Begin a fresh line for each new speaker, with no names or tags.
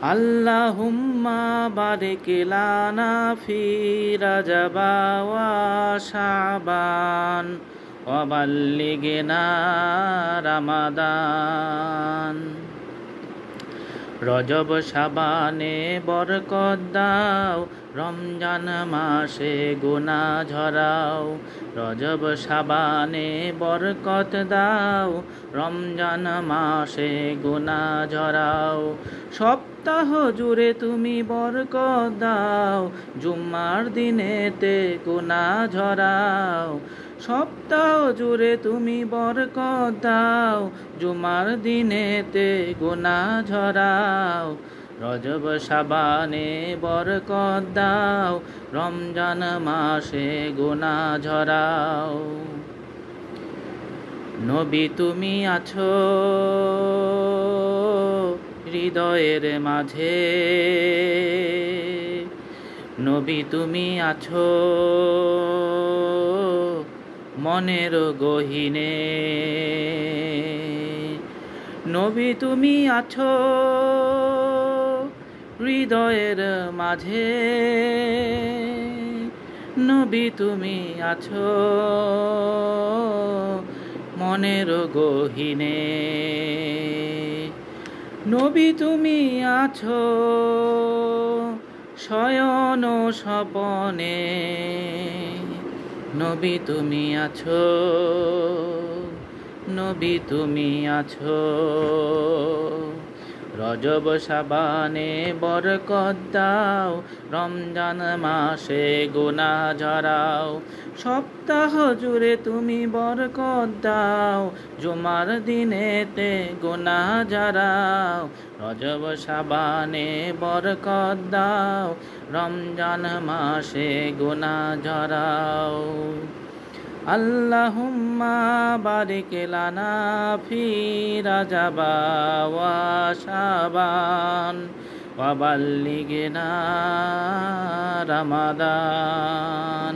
আল্লাহুম্মা বারিক লানা ফি রাজাবা ওয়া শাবান ওয়া বাল্লিগনা রমাদান। রজব শাবানে বরকত দাও, রমজান মাসে গুনাহ ঝরাও। রজব শাবানে বরকত দাও, রমজান মাসে গুনাহ ঝরাও। সপ্তাহ জুড়ে তুমি বরকত দাও, জুম্মার দিনেতে গুনাহ ঝরাও। সপ্তাহ জুড়ে তুমি বরকত দাও, জুমার দিনেতে গুনাহ ঝরাও। রজব শাবানে বরকত দাও, রমজান মাসে গুনাহ ঝরাও। নবী তুমি আছো হৃদয়ের মাঝে, নবী তুমি আছো মনের গহীনে। নবী তুমি আছো হৃদয়ের মাঝে, নবী তুমি আছো মনের গহীনে। নবী তুমি আছো শয়ন স্বপনে, নবী তুমি আছো, নবী তুমি আছো। রজব শাবানে বরকত দাও, রমজান মাসে গুনাহ ঝরাও। সপ্তাহ জুড়ে তুমি বরকত দাও, জুমার দিনেতে গুনাহ ঝরাও। রজব শাবানে বরকত দাও, রমজান মাসে গুনাহ ঝরাও। আল্লাহুম্মা বারিক লানা ফি রাজাবা ওয়া শাবান ওয়া বাল্লিগনা রমাদান।